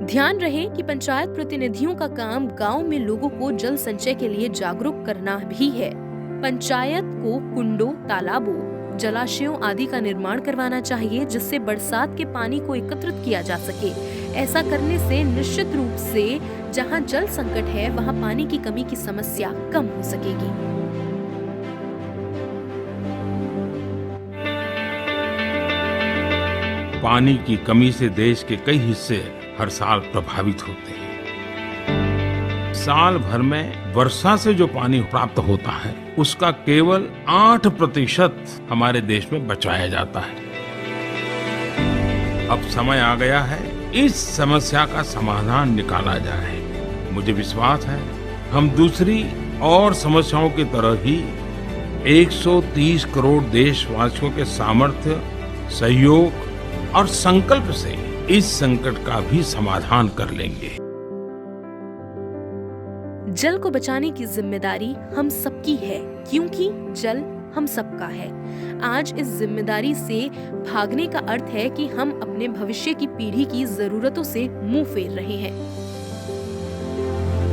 ध्यान रहे कि पंचायत प्रतिनिधियों का काम गांव में लोगों को जल संचय के लिए जागरूक करना भी है। पंचायत को कुंडों, तालाबों, जलाशयों आदि का निर्माण करवाना चाहिए, जिससे बरसात के पानी को एकत्रित किया जा सके। ऐसा करने से निश्चित रूप से जहां जल संकट है, वहां पानी की कमी की समस्या कम हो सकेगी। पानी की कमी से देश के कई हिस्से हर साल प्रभावित होते हैं। साल भर में वर्षा से जो पानी प्राप्त होता है, उसका केवल 8% हमारे देश में बचाया जाता है। अब समय आ गया है इस समस्या का समाधान निकाला जाए। मुझे विश्वास है हम दूसरी और समस्याओं की तरह ही 130 करोड़ देशवासियों के सामर्थ्य, सहयोग और संकल्प से इस संकट का भी समाधान कर लेंगे। जल को बचाने की जिम्मेदारी हम सबकी है, क्योंकि जल हम सबका है। आज इस जिम्मेदारी से भागने का अर्थ है कि हम अपने भविष्य की पीढ़ी की जरूरतों से मुंह फेर रहे हैं।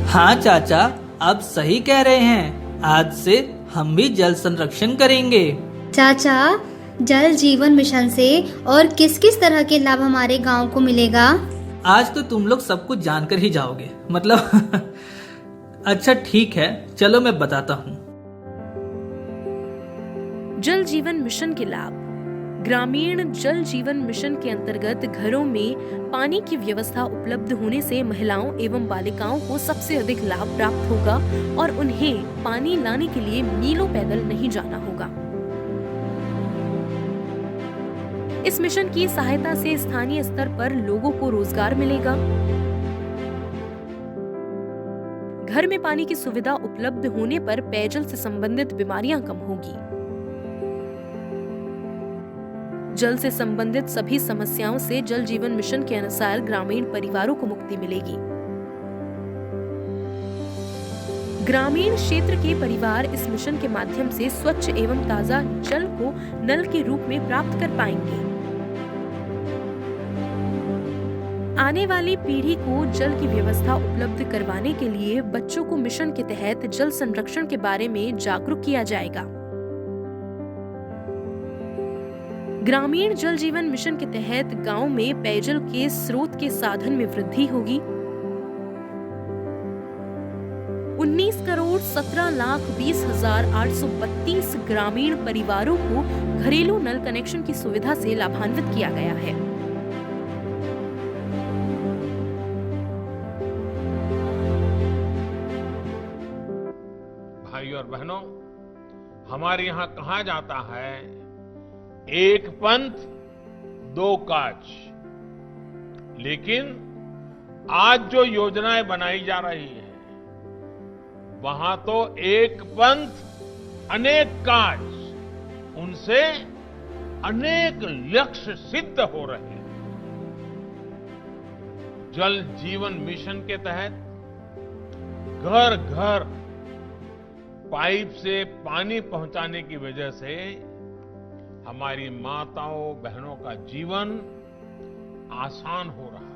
हाँ चाचा, आप सही कह रहे हैं। आज से हम भी जल संरक्षण करेंगे। चाचा, जल जीवन मिशन से और किस किस तरह के लाभ हमारे गांव को मिलेगा? आज तो तुम लोग सब कुछ जानकर ही जाओगे, मतलब अच्छा ठीक है, चलो मैं बताता हूँ। जल जीवन मिशन के लाभ। ग्रामीण जल जीवन मिशन के अंतर्गत घरों में पानी की व्यवस्था उपलब्ध होने से महिलाओं एवं बालिकाओं को सबसे अधिक लाभ प्राप्त होगा और उन्हें पानी लाने के लिए मीलों पैदल नहीं जाना होगा। इस मिशन की सहायता से स्थानीय स्तर पर लोगों को रोजगार मिलेगा। घर में पानी की सुविधा उपलब्ध होने पर पेयजल से संबंधित बीमारियां कम होगी। जल से संबंधित सभी समस्याओं से जल जीवन मिशन के अनुसार ग्रामीण परिवारों को मुक्ति मिलेगी। ग्रामीण क्षेत्र के परिवार इस मिशन के माध्यम से स्वच्छ एवं ताजा जल को नल के रूप में प्राप्त कर पाएंगे। आने वाली पीढ़ी को जल की व्यवस्था उपलब्ध करवाने के लिए बच्चों को मिशन के तहत जल संरक्षण के बारे में जागरूक किया जाएगा। ग्रामीण जल जीवन मिशन के तहत गांव में पेयजल के स्रोत के साधन में वृद्धि होगी। 19,17,20,832 ग्रामीण परिवारों को घरेलू नल कनेक्शन की सुविधा से लाभान्वित किया गया है। भाइयों और बहनों, हमारे यहाँ कहा जाता है, एक पंथ दो काज। लेकिन आज जो योजनाएं बनाई जा रही है, वहां तो एक पंथ अनेक काज, उनसे अनेक लक्ष्य सिद्ध हो रहे हैं। जल जीवन मिशन के तहत घर घर पाइप से पानी पहुंचाने की वजह से हमारी माताओं बहनों का जीवन आसान हो रहा है।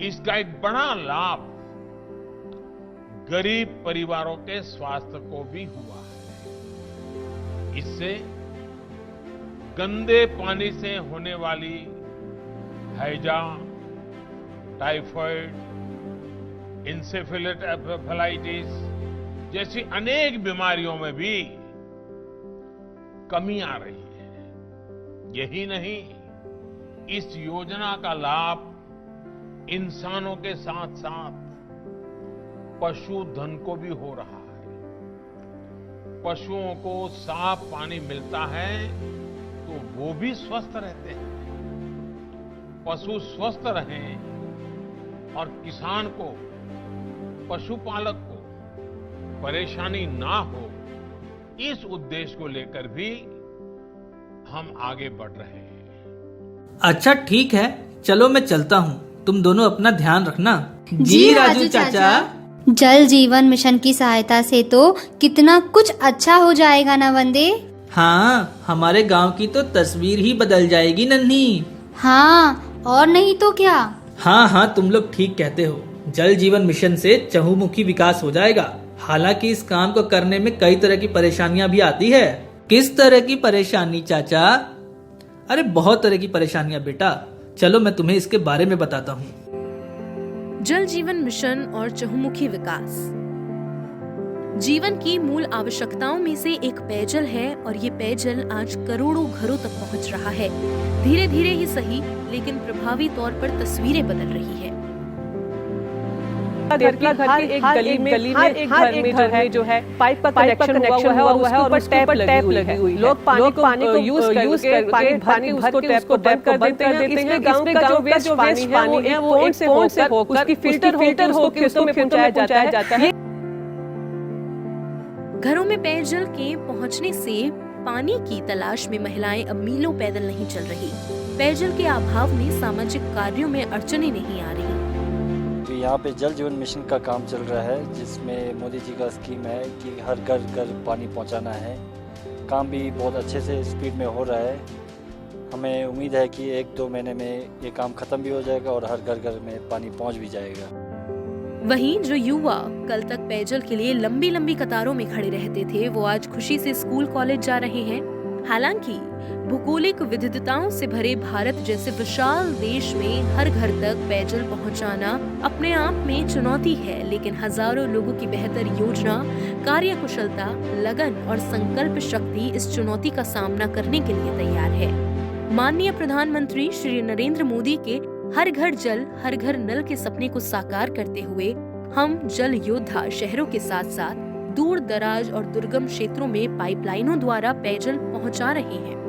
इसका एक बड़ा लाभ गरीब परिवारों के स्वास्थ्य को भी हुआ है। इससे गंदे पानी से होने वाली हैजा, टाइफाइड, इंसेफेलाइटिस जैसी अनेक बीमारियों में भी कमी आ रही है। यही नहीं, इस योजना का लाभ इंसानों के साथ साथ पशुधन को भी हो रहा है। पशुओं को साफ पानी मिलता है तो वो भी स्वस्थ रहते हैं। पशु स्वस्थ रहें और किसान को, पशुपालक को परेशानी ना हो, इस उद्देश्य को लेकर भी हम आगे बढ़ रहे हैं। अच्छा ठीक है, चलो मैं चलता हूँ, तुम दोनों अपना ध्यान रखना। जी राजू चाचा। जल जीवन मिशन की सहायता से तो कितना कुछ अच्छा हो जाएगा ना वंदे। हाँ, हमारे गांव की तो तस्वीर ही बदल जाएगी नन्ही। हाँ, और नहीं तो क्या। हाँ हाँ, तुम लोग ठीक कहते हो। जल जीवन मिशन से चहुमुखी विकास हो जाएगा। हालांकि इस काम को करने में कई तरह की परेशानियां भी आती है। किस तरह की परेशानी चाचा? अरे बहुत तरह की परेशानियां बेटा, चलो मैं तुम्हें इसके बारे में बताता हूँ। जल जीवन मिशन और चहुमुखी विकास जीवन की मूल आवश्यकताओं में से एक पेयजल है और ये पेयजल आज करोड़ों घरों तक पहुंच रहा है। धीरे धीरे ही सही, लेकिन प्रभावी तौर पर तस्वीरें बदल रही है। हर एक गली में हर एक घर में जो है पाइप का कनेक्शन हुआ है और उसके ऊपर टैप लगी हुई है। लोग पानी को यूज करके पानी भर के उसको बंद कर देते हैं। इसमें गांव का जो वेस्ट पानी है वो एक पॉइंट से होकर उसकी फिल्टर होकर खेतों में पहुंचाया जाता है। घरों में पेयजल के पहुंचने से पानी की तलाश में महिलाएं अब मीलों पैदल नहीं चल रही। पेयजल के अभाव में सामाजिक कार्यों में अड़चनें नहीं आ रही। यहाँ पे जल जीवन मिशन का काम चल रहा है, जिसमें मोदी जी का स्कीम है कि हर घर घर पानी पहुँचाना है। काम भी बहुत अच्छे से स्पीड में हो रहा है। हमें उम्मीद है कि 1-2 महीने में ये काम खत्म भी हो जाएगा और हर घर घर में पानी पहुँच भी जाएगा। वहीं जो युवा कल तक पेयजल के लिए लंबी लंबी कतारों में खड़े रहते थे, वो आज खुशी से स्कूल कॉलेज जा रहे हैं। हालांकि भौगोलिक विविधताओं से भरे भारत जैसे विशाल देश में हर घर तक पेयजल पहुंचाना अपने आप में चुनौती है, लेकिन हजारों लोगों की बेहतर योजना, कार्यकुशलता, लगन और संकल्प शक्ति इस चुनौती का सामना करने के लिए तैयार है। माननीय प्रधानमंत्री श्री नरेंद्र मोदी के हर घर जल, हर घर नल के सपने को साकार करते हुए हम जल योद्धा शहरों के साथ साथ दूर दराज और दुर्गम क्षेत्रों में पाइपलाइनों द्वारा पेयजल पहुंचा रहे हैं।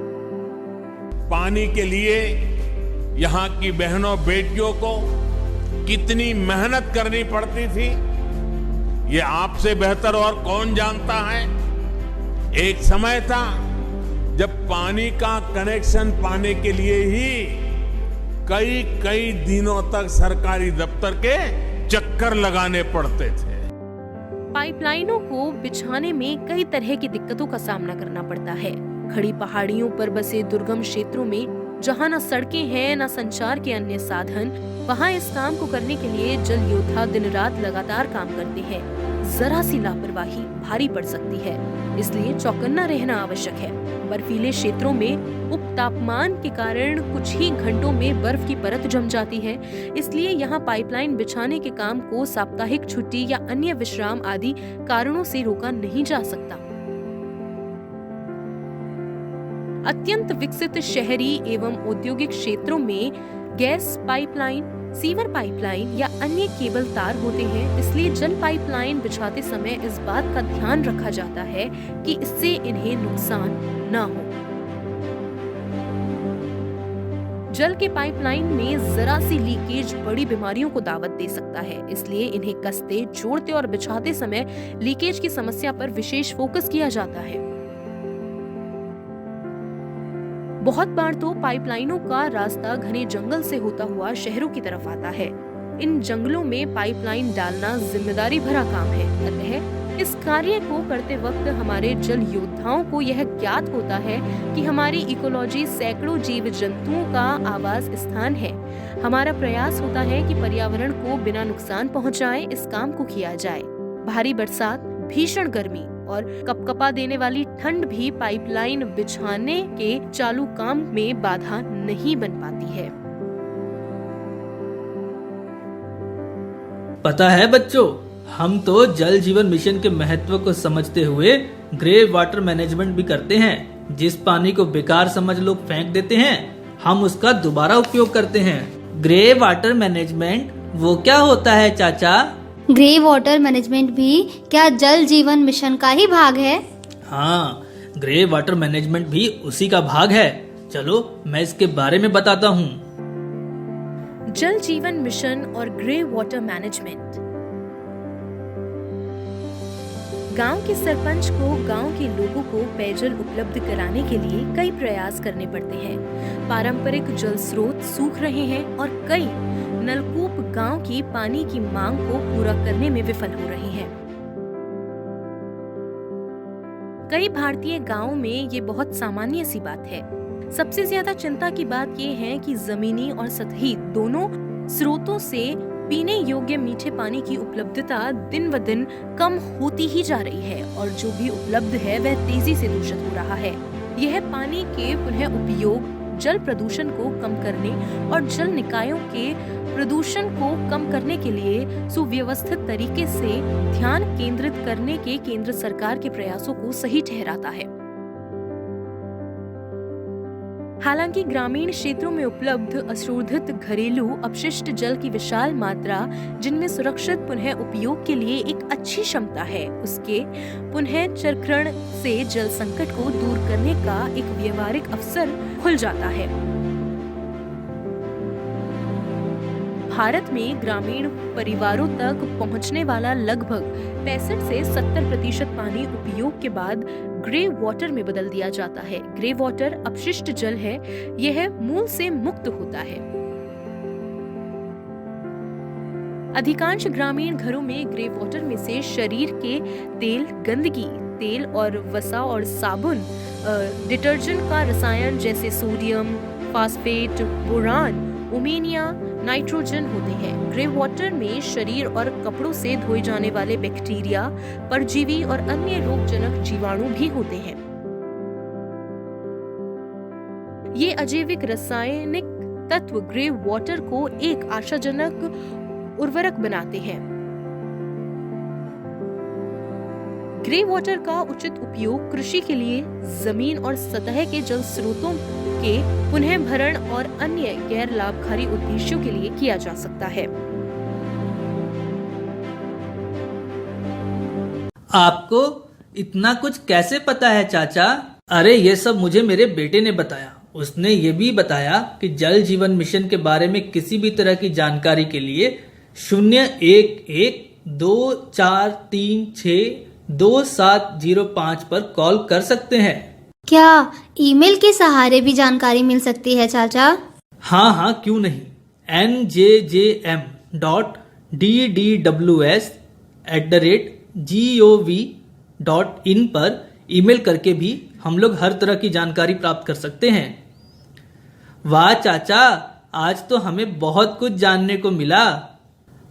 पानी के लिए यहाँ की बहनों बेटियों को कितनी मेहनत करनी पड़ती थी, ये आपसे बेहतर और कौन जानता है। एक समय था जब पानी का कनेक्शन पाने के लिए ही कई दिनों तक सरकारी दफ्तर के चक्कर लगाने पड़ते थे। पाइपलाइनों को बिछाने में कई तरह की दिक्कतों का सामना करना पड़ता है। खड़ी पहाड़ियों पर बसे दुर्गम क्षेत्रों में जहां न सड़कें हैं न संचार के अन्य साधन, वहां इस काम को करने के लिए जल योद्धा दिन रात लगातार काम करते हैं। जरा सी लापरवाही भारी पड़ सकती है, इसलिए चौकन्ना रहना आवश्यक है। बर्फीले क्षेत्रों में उप तापमान के कारण कुछ ही घंटों में बर्फ की परत जम जाती है, इसलिए यहाँ पाइपलाइन बिछाने के काम को साप्ताहिक छुट्टी या अन्य विश्राम आदि कारणों से रोका नहीं जा सकता। अत्यंत विकसित शहरी एवं औद्योगिक क्षेत्रों में गैस पाइपलाइन, सीवर पाइपलाइन या अन्य केबल तार होते हैं, इसलिए जल पाइपलाइन बिछाते समय इस बात का ध्यान रखा जाता है कि इससे इन्हें नुकसान न हो। जल के पाइपलाइन में जरा सी लीकेज बड़ी बीमारियों को दावत दे सकता है, इसलिए इन्हें कसते, जोड़ते और बिछाते समय लीकेज की समस्या पर विशेष फोकस किया जाता है। बहुत बार तो पाइपलाइनों का रास्ता घने जंगल से होता हुआ शहरों की तरफ आता है। इन जंगलों में पाइपलाइन डालना जिम्मेदारी भरा काम है, अतः इस कार्य को करते वक्त हमारे जल योद्धाओं को यह ज्ञात होता है कि हमारी इकोलॉजी सैकड़ों जीव जंतुओं का आवास स्थान है। हमारा प्रयास होता है कि पर्यावरण को बिना नुकसान पहुंचाए इस काम को किया जाए। भारी बरसात, भीषण गर्मी, और कपकपा देने वाली ठंड भी पाइपलाइन बिछाने के चालू काम में बाधा नहीं बन पाती है। पता है बच्चों, हम तो जल जीवन मिशन के महत्व को समझते हुए ग्रे वाटर मैनेजमेंट भी करते हैं। जिस पानी को बेकार समझ लोग फेंक देते हैं, हम उसका दोबारा उपयोग करते हैं। ग्रे वाटर मैनेजमेंट वो क्या होता है चाचा? ग्रे वाटर मैनेजमेंट भी क्या जल जीवन मिशन का ही भाग है? हाँ, ग्रे वाटर मैनेजमेंट भी उसी का भाग है। चलो मैं इसके बारे में बताता हूँ। जल जीवन मिशन और ग्रे वाटर मैनेजमेंट। गांव के सरपंच को गांव के लोगों को पेयजल उपलब्ध कराने के लिए कई प्रयास करने पड़ते हैं। पारंपरिक जल स्रोत सूख रहे हैं और कई नलकूप गांव की पानी की मांग को पूरा करने में विफल हो रहे हैं। कई भारतीय गांवों में ये बहुत सामान्य सी बात है। सबसे ज्यादा चिंता की बात ये है कि जमीनी और सतही दोनों स्रोतों से पीने योग्य मीठे पानी की उपलब्धता दिन ब दिन कम होती ही जा रही है और जो भी उपलब्ध है वह तेजी से दूषित हो रहा है। यह पानी के पुनः उपयोग जल प्रदूषण को कम करने और जल निकायों के प्रदूषण को कम करने के लिए सुव्यवस्थित तरीके से ध्यान केंद्रित करने के केंद्र सरकार के प्रयासों को सही ठहराता है। हालांकि ग्रामीण क्षेत्रों में उपलब्ध अशोधित घरेलू अपशिष्ट जल की विशाल मात्रा, जिनमें सुरक्षित पुनः उपयोग के लिए एक अच्छी क्षमता है, उसके पुनः चक्रण से जल संकट को दूर करने का एक व्यवहारिक अवसर खुल जाता है। भारत में ग्रामीण परिवारों तक पहुंचने वाला लगभग 65 से 70% पानी उपयोग के बाद ग्रे वाटर में बदल दिया जाता है। ग्रे वाटर अपशिष्ट जल है, यह मूल से मुक्त होता है। अधिकांश ग्रामीण घरों में ग्रे वाटर में से शरीर के तेल, गंदगी, तेल और वसा और साबुन, डिटर्जेंट का रसायन जैसे सोडियम, फास्फेट, बोरान, उमेनिया, नाइट्रोजन होते हैं। ग्रे वाटर में शरीर और कपड़ों से धोए जाने वाले बैक्टीरिया, परजीवी और अन्य रोगजनक जीवाणु भी होते हैं। ये अजैविक रासायनिक तत्व ग्रे वाटर को एक आशाजनक उर्वरक बनाते हैं। ग्रे वाटर का उचित उपयोग कृषि के लिए जमीन और सतह के जल स्रोतों के पुनः भरण और अन्य गैर लाभकारी उद्देश्यों के लिए किया जा सकता है। आपको इतना कुछ कैसे पता है चाचा? अरे ये सब मुझे मेरे बेटे ने बताया। उसने ये भी बताया कि जल जीवन मिशन के बारे में किसी भी तरह की जानकारी के लिए 01124362705 पर कॉल कर सकते हैं। क्या ईमेल के सहारे भी जानकारी मिल सकती है चाचा? हाँ, क्यों नहीं। njjm.ddws@gov.in पर ईमेल करके भी हम लोग हर तरह की जानकारी प्राप्त कर सकते हैं। वाह चाचा, आज तो हमें बहुत कुछ जानने को मिला।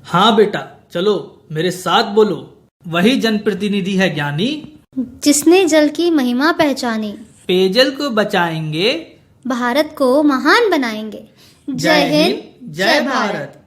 हाँ बेटा, चलो मेरे साथ बोलो। वही जनप्रतिनिधि है ज्ञानी, जिसने जल की महिमा पहचानी। पेयजल को बचाएंगे, भारत को महान बनाएंगे। जय हिंद, जय भारत।